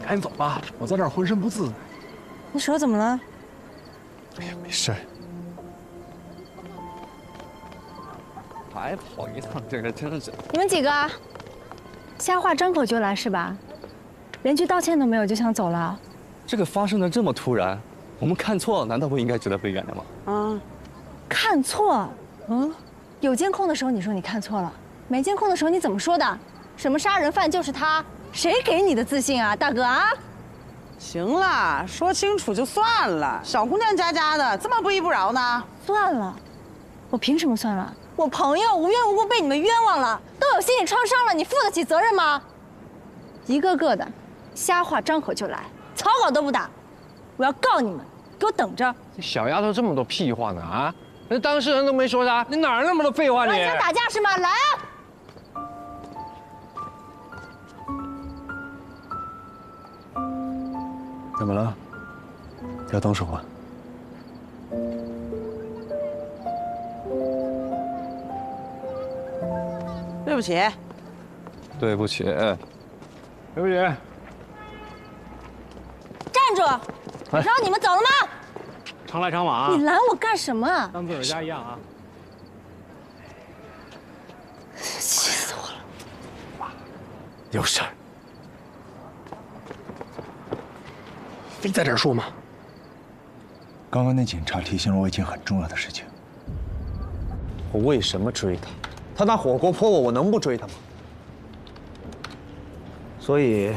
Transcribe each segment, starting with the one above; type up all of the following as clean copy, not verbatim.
赶紧走吧，我在这儿浑身不自在。你手怎么了？哎呀，没事。还跑一趟，这个真是。你们几个啊，瞎话张口就来是吧？连句道歉都没有就想走了？这个发生的这么突然，我们看错，难道不应该值得被原谅吗？啊，看错？嗯，有监控的时候你说你看错了，没监控的时候你怎么说的？什么杀人犯就是他？谁给你的自信啊，大哥啊？行了，说清楚就算了。小姑娘家家的，这么不依不饶呢？算了，我凭什么算了？我朋友无缘无故被你们冤枉了，都有心理创伤了，你负得起责任吗？一个个的，瞎话张口就来，草稿都不打，我要告你们，给我等着！这小丫头这么多屁话呢啊！那当事人都没说啥，你哪儿那么多废话你？你想打架是吗？来啊！怎么了？要动手啊？对不起，对不起，对不起。站住！我让你们走了吗？常来常往啊！你拦我干什么？当自个儿家一样啊！气死我了！有事儿，非在这儿说吗？刚刚那警察提醒了我一件很重要的事情。我为什么追他？他拿火锅泼我，我能不追他吗？所以，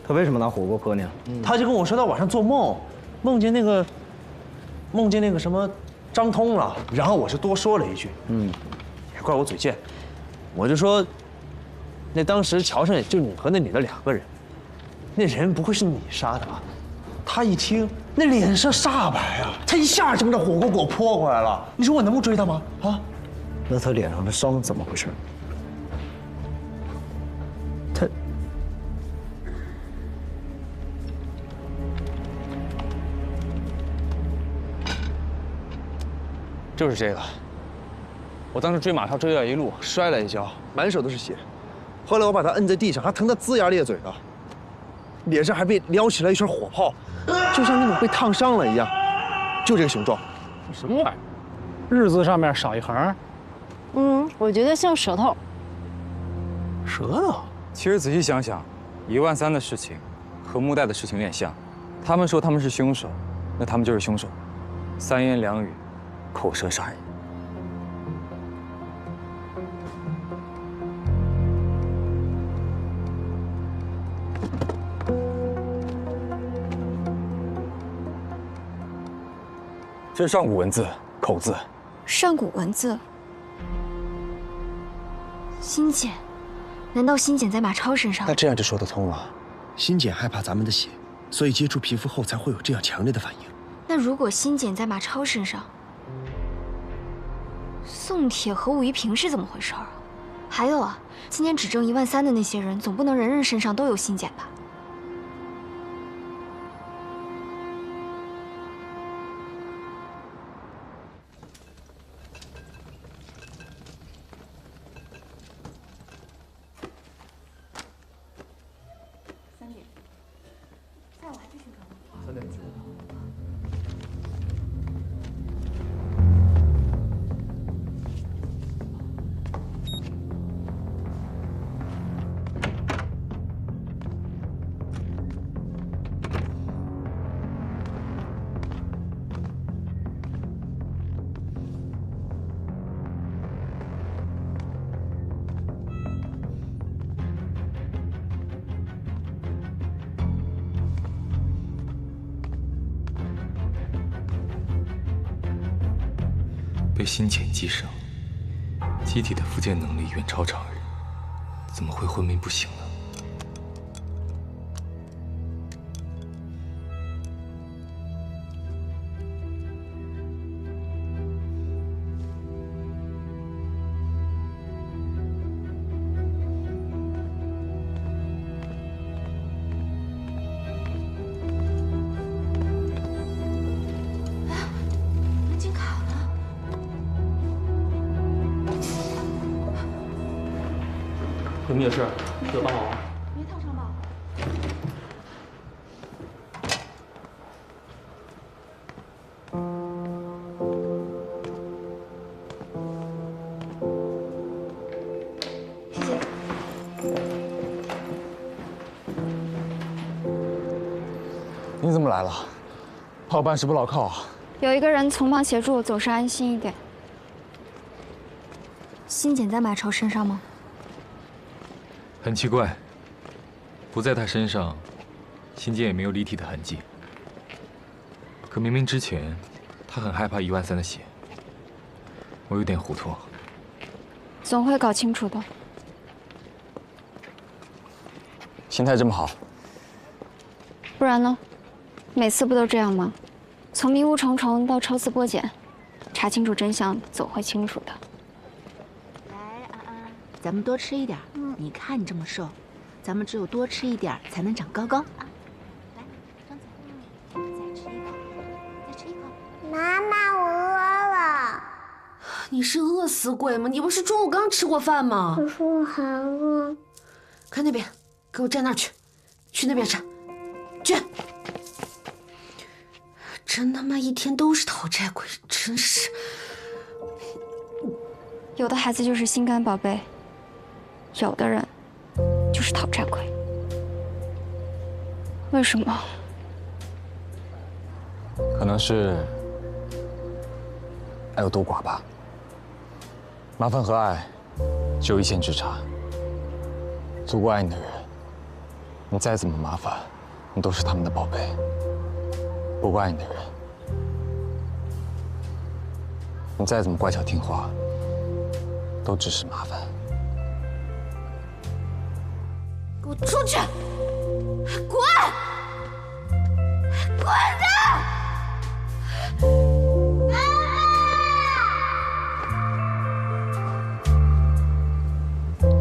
他为什么拿火锅泼你啊？他就跟我说他晚上做梦，梦见那个什么张通了，然后我是多说了一句，也怪我嘴贱，我就说，那当时桥上也就你和那女的2个人，那人不会是你杀的吧？他一听，那脸色煞白啊，他一下就把火锅给我泼过来了，你说我能不追他吗？啊？那他脸上的伤怎么回事？他就是这个。我当时追马超追到一路，摔了一跤，满手都是血。后来我把他摁在地上，还疼得龇牙咧嘴的，脸上还被撩起来一圈火泡，就像那种被烫伤了一样，就这个形状。什么玩意儿？日字上面少一横。我觉得像舌头。舌头？其实仔细想想，13000的事情和木代的事情有点像。他们说他们是凶手，那他们就是凶手。3言2语，口舌杀人。这是上古文字，口字。上古文字。心碱，难道心碱在马超身上？那这样就说得通了。心碱害怕咱们的血，所以接触皮肤后才会有这样强烈的反应。那如果心碱在马超身上，宋铁和武一平是怎么回事啊？还有啊，今天只挣13000的那些人，总不能人人身上都有心碱吧？被心碱击伤，机体的复健能力远超常人，怎么会昏迷不醒呢？有没有事？需要帮忙吗？没烫伤吧？你怎么来了？怕我办事不牢靠啊？有一个人从旁协助，总是安心一点。心剪在马超身上吗？很奇怪，不在他身上，心尖也没有离体的痕迹。可明明之前，他很害怕13000的血，我有点糊涂。总会搞清楚的。心态这么好，不然呢？每次不都这样吗？从迷雾重重到抽丝剥茧，查清楚真相，总会清楚的。来，安安，咱们多吃一点。你看你这么瘦，咱们只有多吃一点才能长高高啊！来，张嘴，再吃一口，再吃一口。妈妈，我饿了。你是饿死鬼吗？你不是中午刚吃过饭吗？可是我还饿。看那边，给我站那儿去，去那边站，去。真他妈一天都是讨债鬼，真是。有的孩子就是心肝宝贝，有的人就是讨债鬼。为什么？可能是爱有多寡吧。麻烦和爱只有一线之差。足够爱你的人，你再怎么麻烦，你都是他们的宝贝。不够爱你的人，你再怎么乖巧听话，都只是麻烦。给我出去！滚！滚的！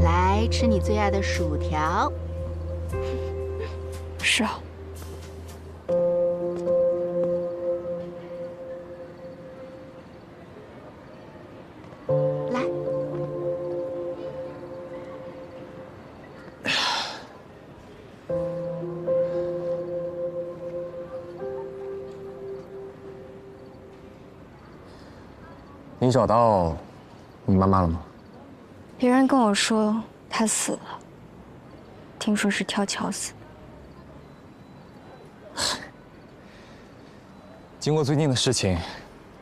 来吃你最爱的薯条。是啊。你找到你妈妈了吗？别人跟我说她死了，听说是跳桥死。经过最近的事情，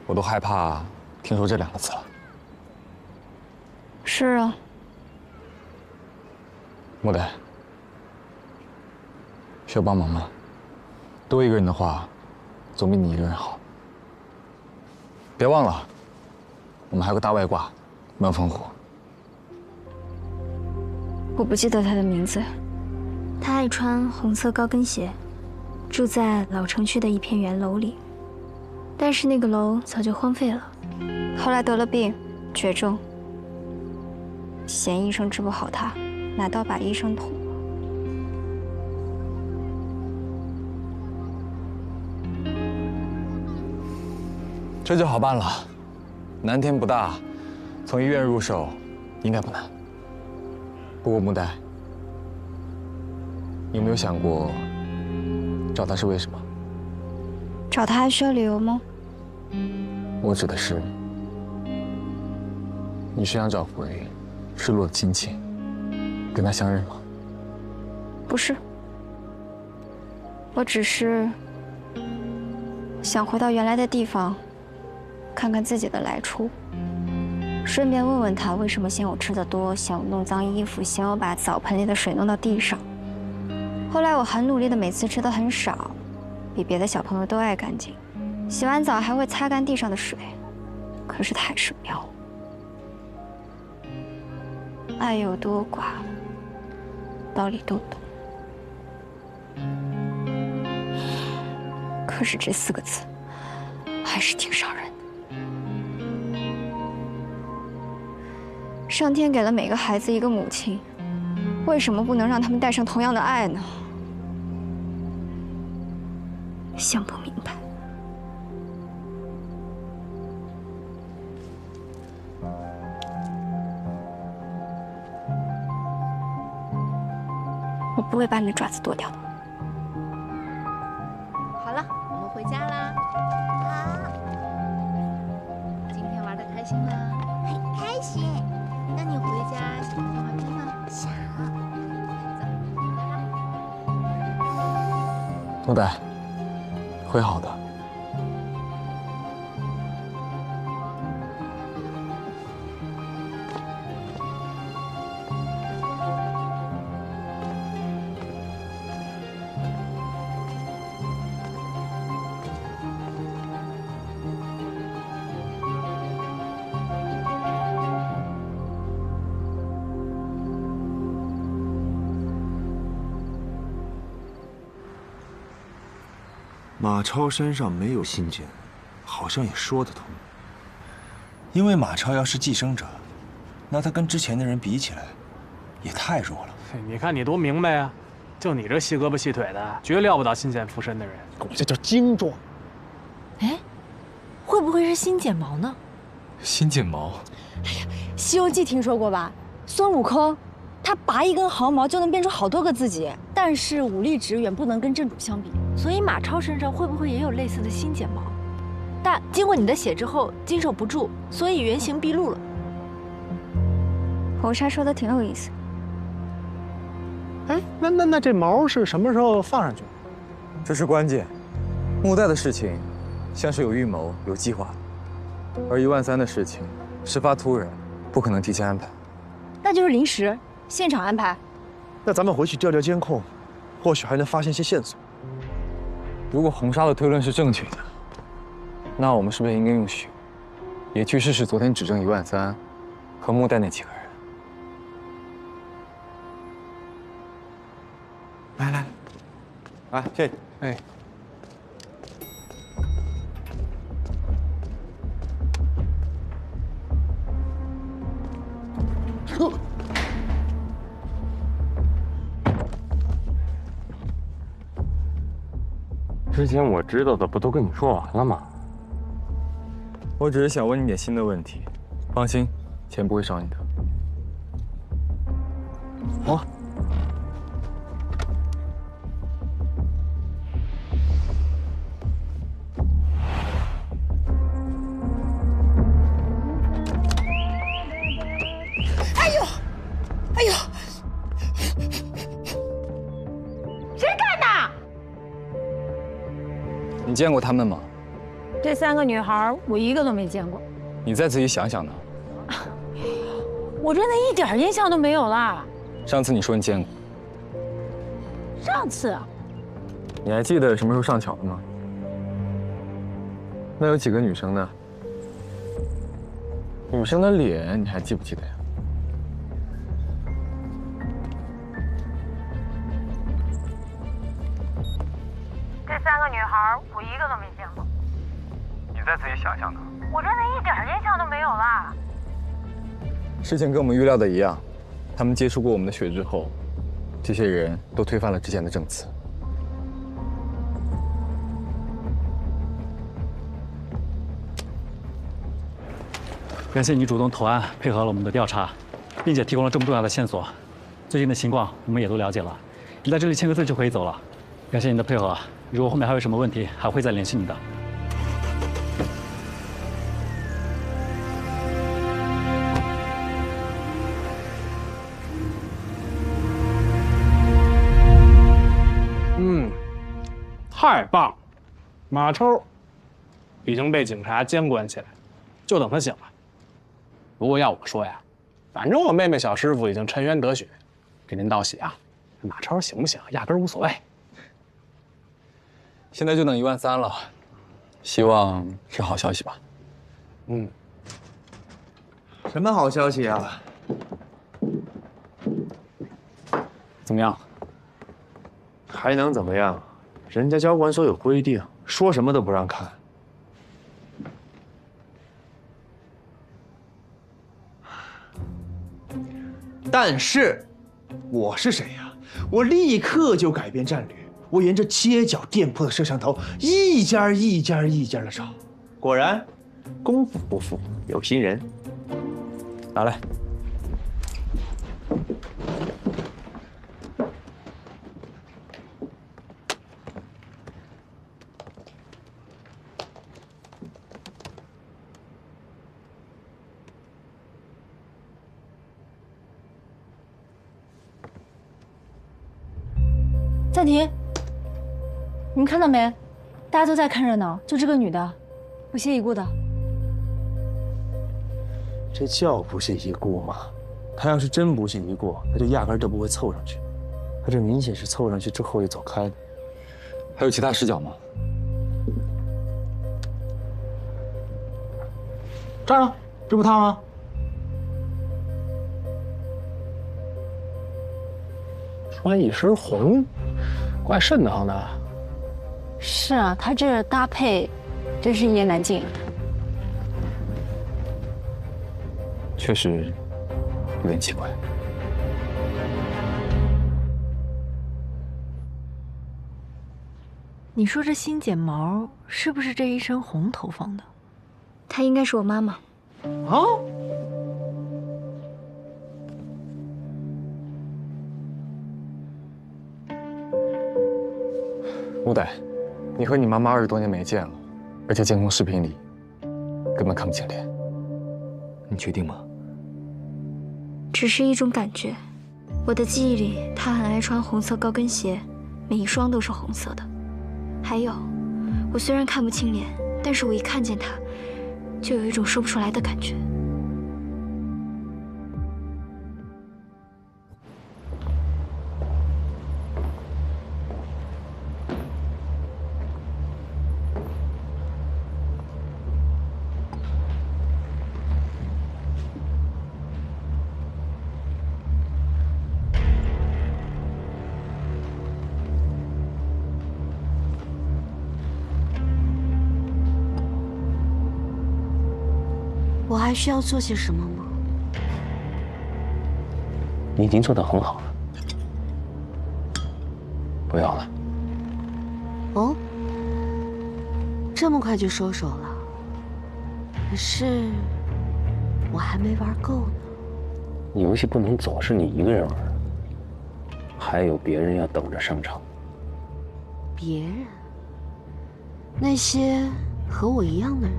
我都害怕听说这2个字了。是啊。莫代，需要帮忙吗？多一个人的话，总比你一个人好。别忘了。我们还有个大外挂，门风虎。我不记得他的名字。他爱穿红色高跟鞋，住在老城区的一片圆楼里。但是那个楼早就荒废了，后来得了病，绝症。嫌医生治不好他，拿刀把医生捅了。这就好办了。难天不大，从医院入手应该不难。不过木代，你有没有想过找他是为什么？找他还需要理由吗？我指的是，你是想找回失落的亲情，跟他相认吗？不是，我只是想回到原来的地方。看看自己的来处，顺便问问他为什么嫌我吃的多，嫌我弄脏衣服，嫌我把澡盆里的水弄到地上。后来我很努力的每次吃的很少，比别的小朋友都爱干净，洗完澡还会擦干地上的水。可是他还是喵。爱有多寡，道理都懂。可是这4个字，还是挺伤人的。上天给了每个孩子一个母亲，为什么不能让他们带上同样的爱呢？想不明白。我不会把你的爪子剁掉的。好了，我们回家啦。好。今天玩得开心吗？很开心。那你回家想看动画片吗？想。多呆，会好的。马超身上没有信件，好像也说得通。因为马超要是寄生者，那他跟之前的人比起来，也太弱了。你看你多明白呀，就你这细胳膊细腿的，绝料不到新鲜附身的人。我这叫精壮。哎，会不会是新剪毛呢？新剪毛？哎呀，《西游记》听说过吧？孙悟空，他拔一根毫毛就能变出好多个自己，但是武力值远不能跟正主相比。所以马超身上会不会也有类似的新剪毛？但经过你的血之后，经受不住，所以原形毕露了。红纱说的挺有意思。哎，那这毛是什么时候放上去？这是关键。木代的事情，像是有预谋、有计划的，而13000的事情，事发突然，不可能提前安排。那就是临时现场安排。那咱们回去调调监控，或许还能发现些线索。如果红纱的推论是正确的，那我们是不是应该用血，也去试试昨天指证13000和木代那几个人？来，这，哎。之前我知道的不都跟你说完了吗？我只是想问你点新的问题，放心，钱不会少你的。好。哎呦，哎呦，谁干的？你见过他们吗？这3个女孩，我一个都没见过。你再仔细想想呢。我真的一点印象都没有啦。上次你说你见过。上次。你还记得什么时候上桥的吗？那有几个女生呢？女生的脸你还记不记得呀？这3个女孩，我一个都没见过。你再仔细想想呢。我真的一点印象都没有啦。事情跟我们预料的一样，他们接触过我们的血之后，这些人都推翻了之前的证词。感谢你主动投案，配合了我们的调查，并且提供了这么重要的线索。最近的情况我们也都了解了，你在这里签个字就可以走了。感谢你的配合，如果后面还有什么问题，还会再联系你的。太棒！马超已经被警察监管起来，就等他醒了。不过要我说呀，反正我妹妹小师傅已经沉冤得雪，给您道喜啊。马超醒不醒，压根儿无所谓。现在就等13000了，希望是好消息吧。嗯。什么好消息啊？怎么样？还能怎么样？人家交管所有规定，说什么都不让看。但是，我是谁呀？我立刻就改变战略，我沿着街角店铺的摄像头，一家一家的找。果然，功夫不负有心人。拿来。暂停。你们看到没？大家都在看热闹，就这个女的，不屑一顾的。这叫不屑一顾吗？他要是真不屑一顾，他就压根儿都不会凑上去。他这明显是凑上去之后又走开的。还有其他视角吗？这儿呢，这不他吗？穿一身红，怪瘆得慌的。是啊，他这搭配真是一言难尽。确实有点奇怪。你说这新剪毛是不是这一身红头放的？她应该是我妈妈。啊？吴歹，你和你妈妈20多年没见了，而且监控视频里根本看不清脸。你确定吗？只是一种感觉。我的记忆里，她很爱穿红色高跟鞋，每一双都是红色的。还有，我虽然看不清脸，但是我一看见她，就有一种说不出来的感觉。我还需要做些什么吗？你已经做得很好了，不要了。哦，这么快就收手了？可是我还没玩够呢。游戏不能总是你一个人玩，还有别人要等着上场。别人？那些和我一样的人？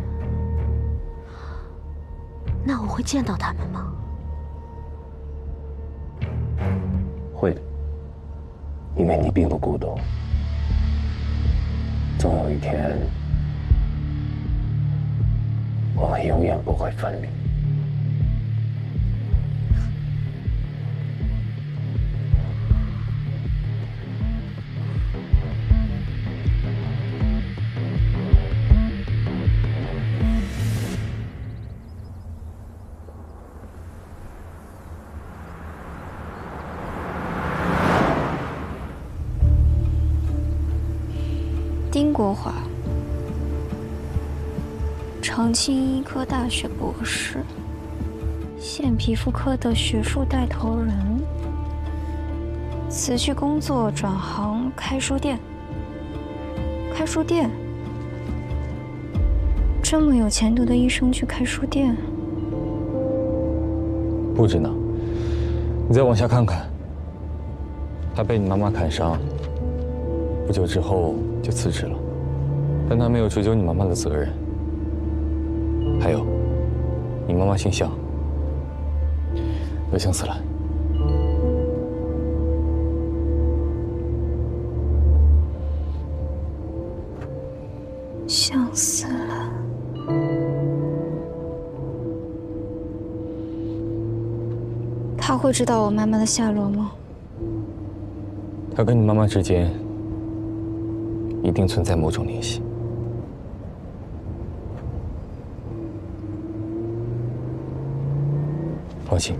那我会见到他们吗？会的，因为你并不孤独。总有一天，我们永远不会分离。丁国华，长青医科大学博士，现皮肤科的学术带头人，辞去工作转行开书店。开书店？这么有前途的医生去开书店？不止呢，你再往下看看，他被你妈妈砍伤，不久之后就辞职了，但他没有追究你妈妈的责任。还有，你妈妈姓向，得相思了。想死了。他会知道我妈妈的下落吗？他跟你妈妈之间一定存在某种联系。放心。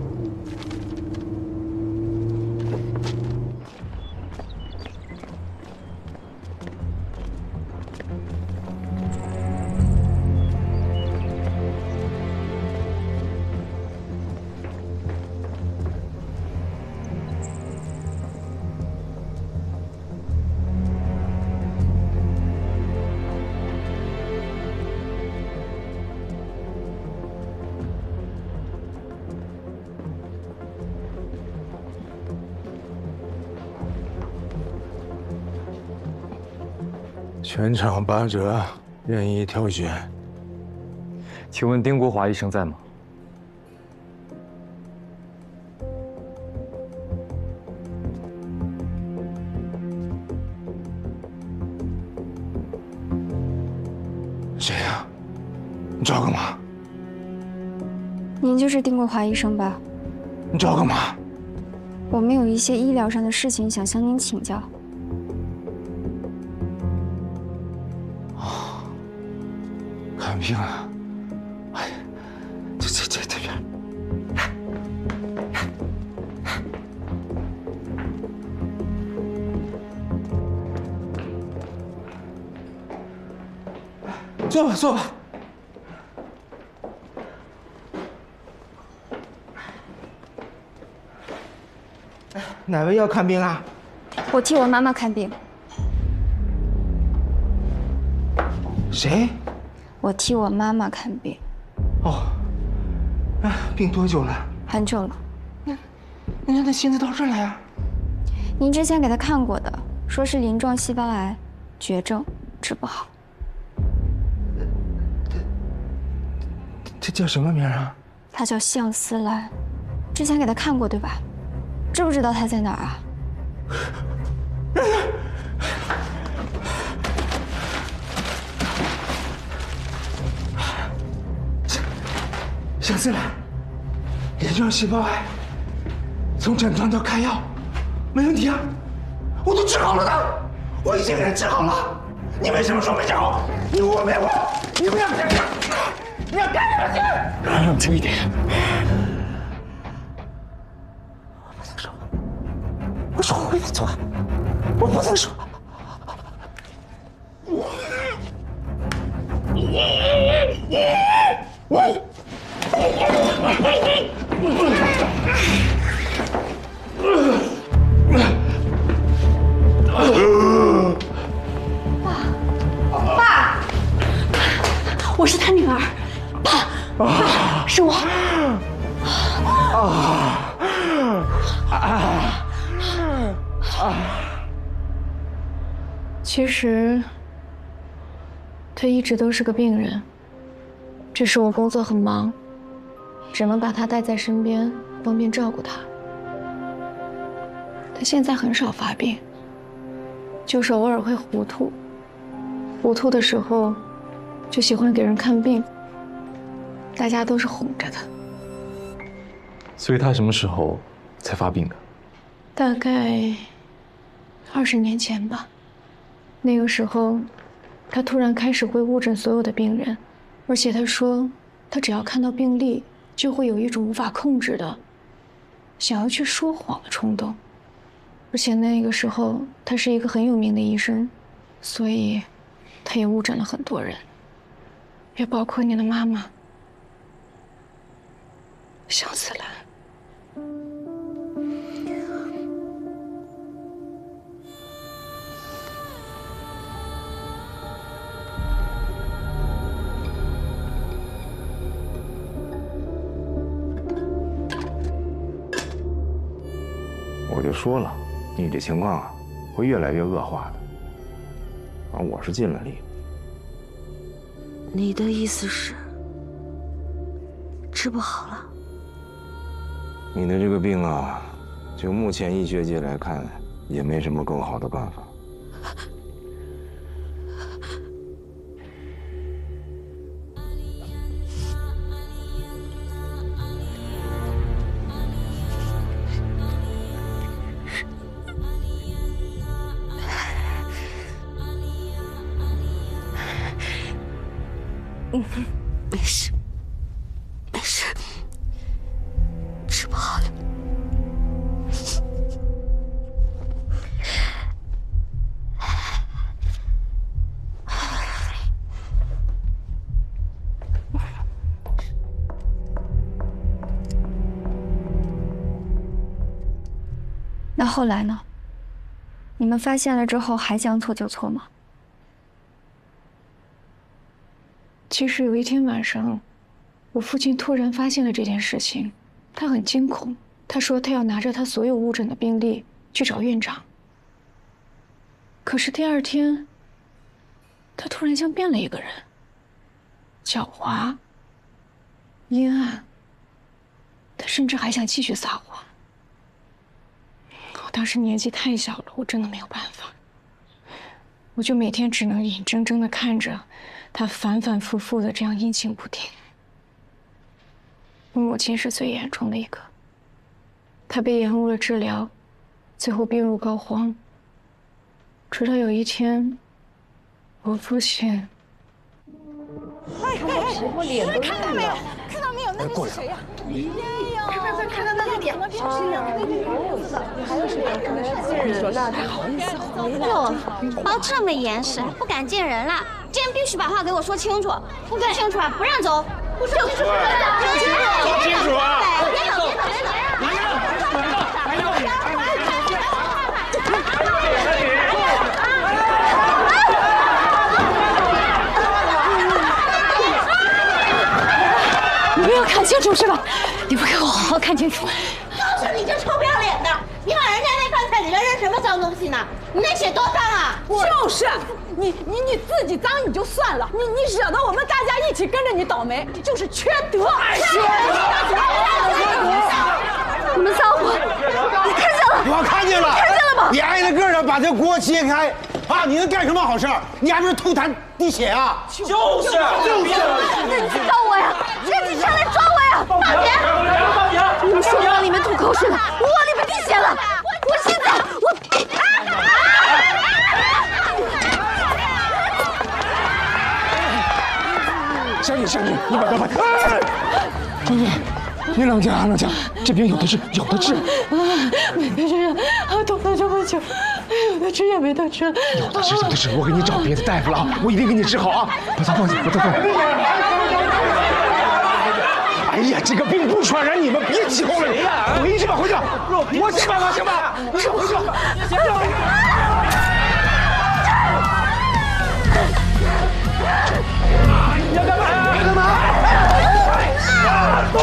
全场8折，任意挑选。请问丁国华医生在吗？谁呀？你找我干嘛？您就是丁国华医生吧？你找我干嘛？我们有一些医疗上的事情想向您请教。哦，看病啊！哎，这边。坐吧，坐吧。哪位要看病啊？我替我妈妈看病。谁？我替我妈妈看病。哦，病多久了？很久了。那让他亲自到这儿来啊？您之前给她看过的，说是鳞状细胞癌，绝症，治不好。这叫什么名啊？她叫向思兰，之前给她看过对吧？知不知道她在哪儿啊？向思兰，鳞状细胞癌，从诊断到开药，没问题啊，我都治好了的，我已经给人治好了。你为什么说没治好？你误会我，你不要干什么？你要干什么？冷静一点。我不能说，我说我没错，我不能说。爸，我是他女儿，爸，是我。其实，他一直都是个病人，只是我工作很忙，只能把他带在身边，方便照顾他。他现在很少发病，就是偶尔会糊涂，糊涂的时候就喜欢给人看病，大家都是哄着他。所以他什么时候才发病的？大概20年前吧。那个时候，他突然开始会误诊所有的病人，而且他说，他只要看到病历，就会有一种无法控制的想要去说谎的冲动。而且那个时候，他是一个很有名的医生，所以他也误诊了很多人，也包括你的妈妈向思兰。我就说了，你这情况啊，会越来越恶化的。我是尽了力。你的意思是治不好了？你的这个病啊，就目前医学界来看，也没什么更好的办法。没事，没事，治不好了。那后来呢？你们发现了之后还将错就错吗？其实有一天晚上，我父亲突然发现了这件事情，他很惊恐。他说他要拿着他所有误诊的病历去找院长。可是第二天，他突然像变了一个人，狡猾、阴暗。他甚至还想继续撒谎。我当时年纪太小了，我真的没有办法，我就每天只能眼睁睁地看着他反反复复的这样阴晴不定。我母亲是最严重的一个，她被延误了治疗，最后病入膏肓。直到有一天，我父亲。婆婆脸都看到没有？看到没有？那个是谁呀？看到那个脸，还有谁？你说那他好意思回来？哟，包这么严实，还不敢见人了。今天必须把话给我说清楚，不说清楚啊，不让走。不说清楚，说清楚啊！别走，别走，别走！你没有看清楚是吧？你不给我好好看清楚！告诉你这臭不要脸的！你往人家那饭菜里面扔什么脏东西呢？你那血多脏啊！就是，你自己脏你就算了，你惹得我们大家一起跟着你倒霉，你就是缺德！缺德！你们撒谎！你看见了？我看见了，看见了吗？你挨着个的把这锅揭开，啊，你能干什么好事？你还不是吐痰滴血啊？就是！你抓我呀！这警察来抓我呀！报警！你们说我往里面吐口水了，我往里面滴血了，我现在小姐，你把刀放开！张姐，你冷静啊，冷静，这病有的治，有的治。没事啊，痛了这么久，有的治也没得治。有的治，我给你找别的大夫了啊，我一定给你治好啊！把他放下，把他放下。哎呀，这个病不传染，你们别起哄了，回去吧，回去吧，我去办法行吧？你回去。你要干嘛呀？干嘛？动！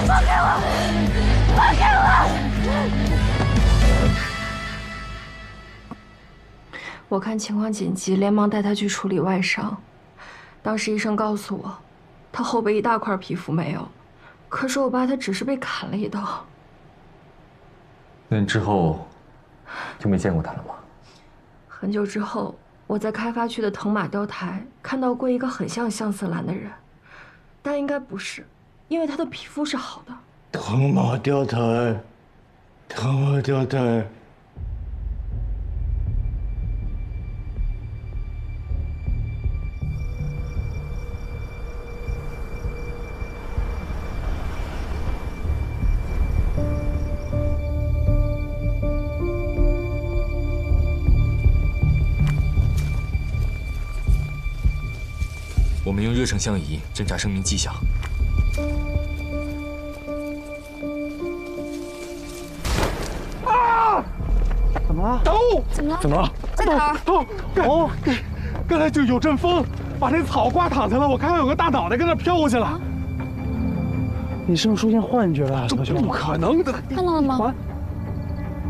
放开我！放开我！我看情况紧急，连忙带他去处理外伤。当时医生告诉我，他后背一大块皮肤没有，可是我爸他只是被砍了一刀。那你之后就没见过他了吗？很久之后，我在开发区的藤马雕台看到过一个很像相思兰的人，但应该不是，因为他的皮肤是好的。藤马雕台，藤马雕台。我们用热成像仪侦查生命迹象。啊！怎么了？刀！怎么了？在哪儿？哦，刚才就有阵风，把那草刮躺下了。我看到有个大脑袋跟那飘过去了。你是不是出现幻觉了？这不可能的！看到了吗？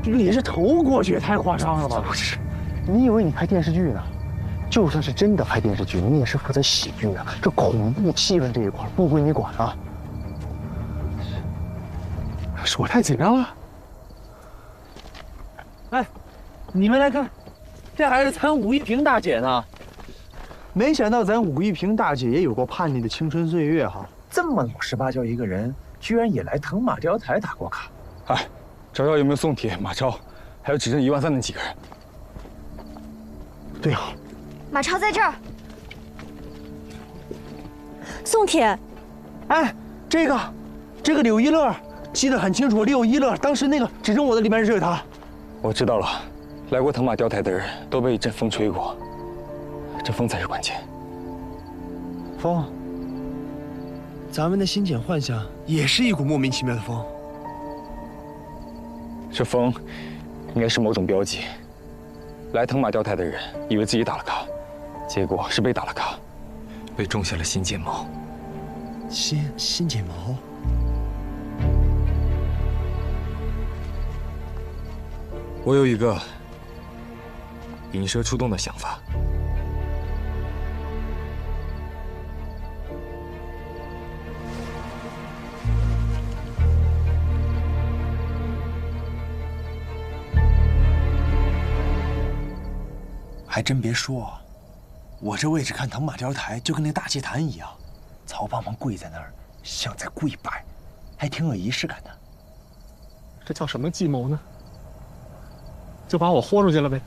你是头过去也太夸张了吧？不是，你以为你拍电视剧呢？就算是真的拍电视剧，你也是负责喜剧啊。这恐怖气氛这一块不归你管啊。是我太紧张了。哎，你们来看，这还是咱武玉萍大姐呢。没想到咱武玉萍大姐也有过叛逆的青春岁月哈。这么老实巴交一个人，居然也来藤马雕台打过卡。哎，找找有没有宋铁、马超，还有只剩13000那几个人。对啊。马超在这儿。宋铁，哎，这个柳一乐记得很清楚，柳一乐当时那个指证我的里面是他。我知道了，来过藤马雕台的人都被一阵风吹过，这风才是关键。风，咱们的新简幻象也是一股莫名其妙的风。这风应该是某种标记。来藤马雕台的人以为自己打了卡。结果是被打了卡，被种下了新睫毛。新睫毛。我有一个引蛇出洞的想法。还真别说，我这位置看藤马雕台就跟那大祭坛一样，曹帮忙跪在那儿，像在跪拜，还挺有仪式感的。这叫什么计谋呢？就把我豁出去了呗。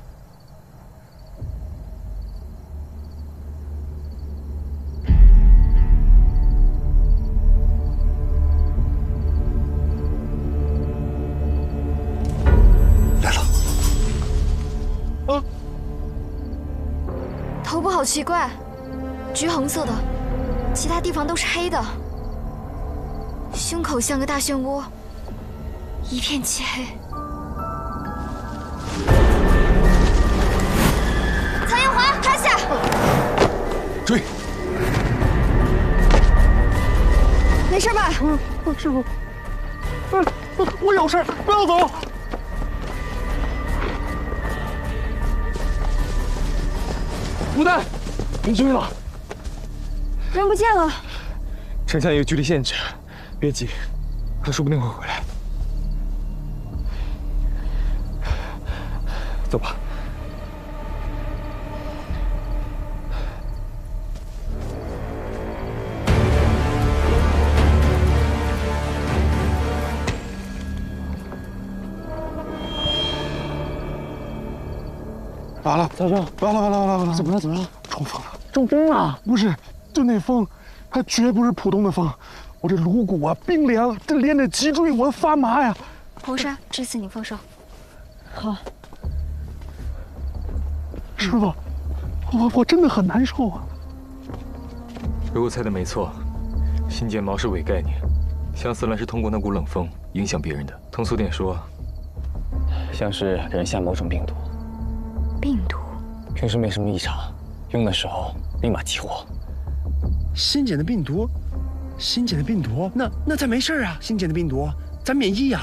来了。啊！头部好奇怪，橘红色的，其他地方都是黑的。胸口像个大漩涡，一片漆黑。曹延华，趴下！追！没事吧？师傅，我有事，不要走。牡丹，别追了，人不见了。城下有距离限制，别急，他说不定会回来。走吧。完了，大壮，完了！怎么了？怎么了？中风了！中风了？不是，就那风，它绝不是普通的风。我这颅骨啊冰凉了，这连着脊椎我发麻呀。侯山，这次你放手。好。师傅，我真的很难受啊。如果猜的没错，新剑矛是伪概念，相思兰是通过那股冷风影响别人的。通俗点说，像是给人下某种病毒。病毒？平时没什么异常，用的时候立马激活。新检的病毒，新检的病毒，那咱没事啊。新检的病毒，咱免疫呀。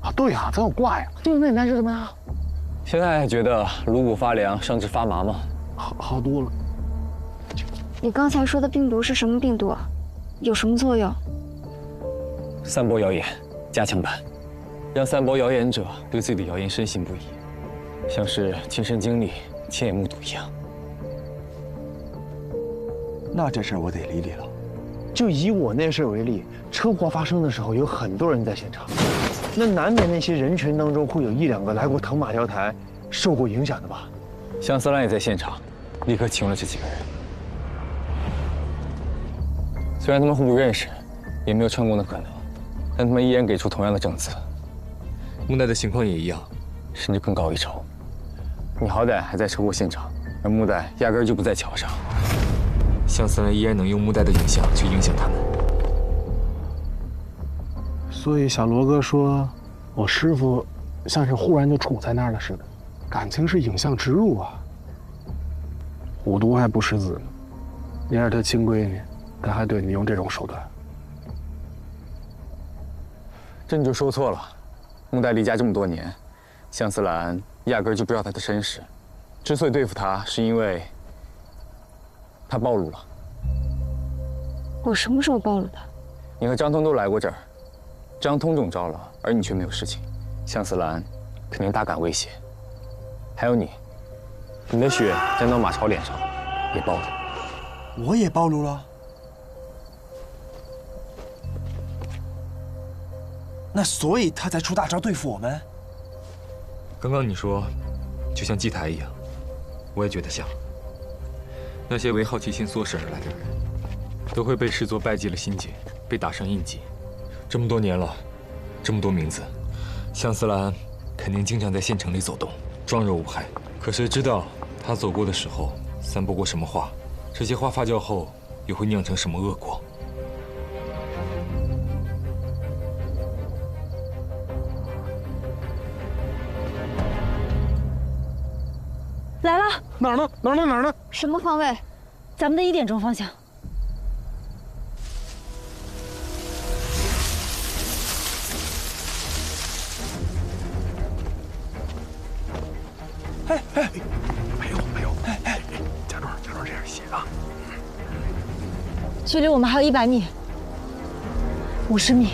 啊，对呀，咱有挂呀。对，那你难受什么呀？现在还觉得颅骨发凉、上肢发麻吗？好多了。你刚才说的病毒是什么病毒啊？有什么作用？散播谣言，加强版，让散播谣言者对自己的谣言深信不疑，像是亲身经历、亲眼目睹一样。那这事儿我得理理了。就以我那事儿为例，车祸发生的时候有很多人在现场，那难免那些人群当中会有1、2个来过藤马雕台，受过影响的吧？香思兰也在现场，立刻请了这几个人。虽然他们互不认识，也没有串供的可能，但他们依然给出同样的证词。木代的情况也一样，甚至更高一筹。你好歹还在车祸现场，而木代压根儿就不在桥上。香思兰依然能用木代的影像去影响他们。所以小罗哥说，我师傅像是忽然就杵在那儿了似的，感情是影像植入啊。五毒还不识字呢，你是他亲闺女，他还对你用这种手段。这你就说错了，木代离家这么多年，香思兰压根儿就不知道他的身世。之所以对付他，是因为他暴露了。我什么时候暴露的？你和张通都来过这儿，张通中招了，而你却没有事情。香思兰肯定大感威胁。还有你的血沾到马超脸上，也暴露。我也暴露了。那所以他才出大招对付我们。刚刚你说，就像祭台一样，我也觉得像。那些为好奇心唆使而来的人，都会被视作拜祭了心结，被打上印记。这么多年了，这么多名字，香思兰肯定经常在县城里走动，装若无害。可谁知道他走过的时候散播过什么话？这些话发酵后，又会酿成什么恶果？来了。哪儿呢？哪儿呢？哪儿呢？什么方位？咱们的1点钟方向。没有，假装这样写啊。距离我们还有100米，50米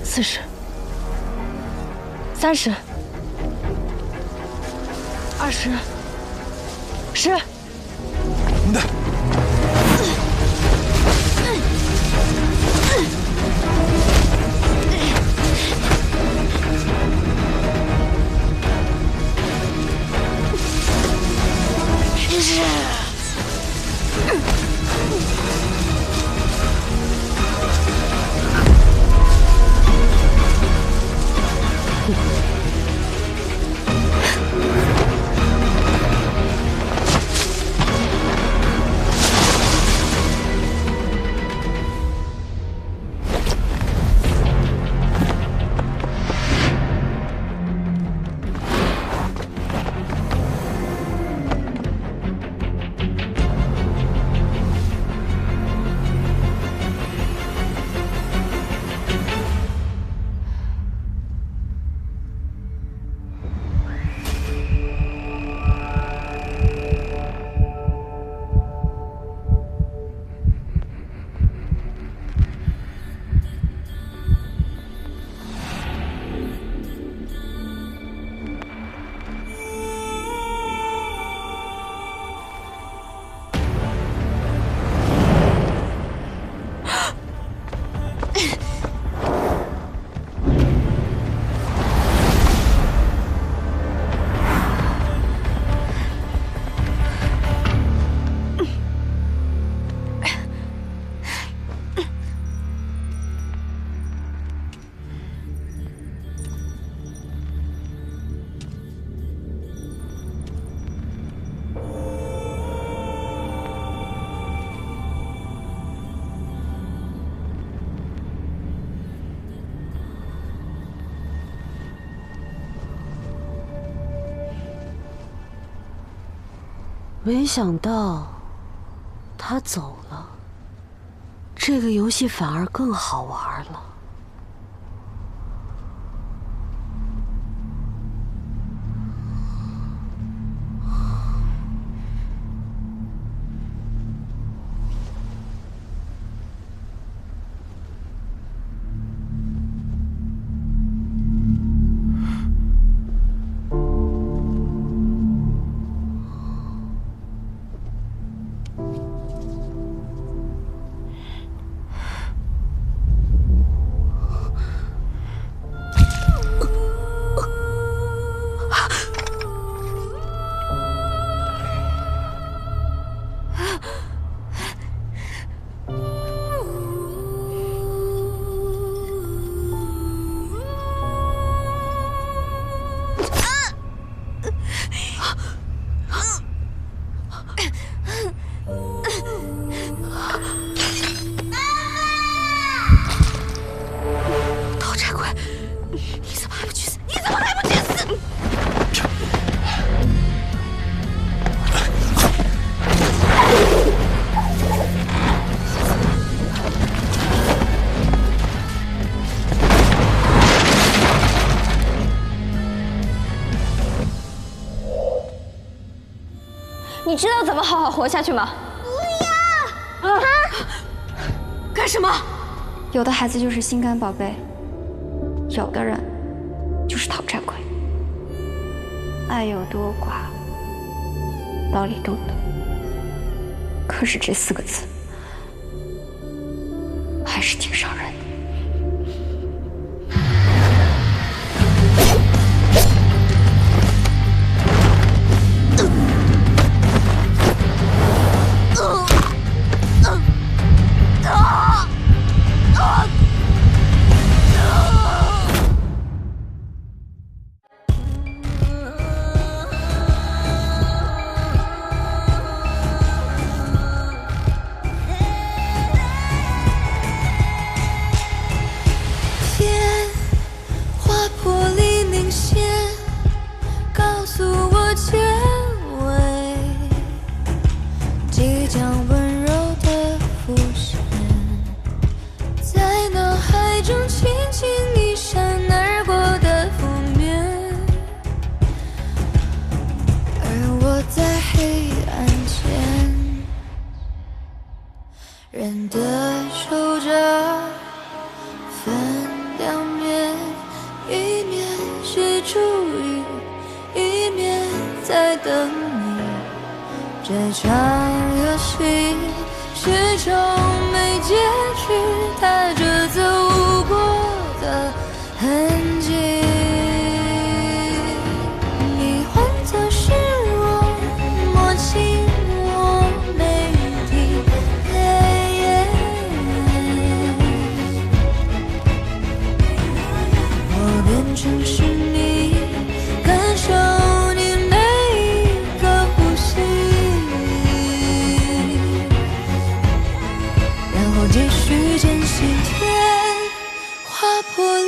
，40，30。20、10。你的。没想到他走了，这个游戏反而更好玩了。你知道怎么好好活下去吗？不要！啊！干什么？有的孩子就是心肝宝贝，有的人就是讨债鬼。爱有多寡，道理都懂。可是这4个字，还是挺伤人的。在等你。这场游戏始终没结局，踏着走过的痕迹。你换作是我，默契我没提。我变成是你，感受你每一个呼吸，然后继续坚信天划破。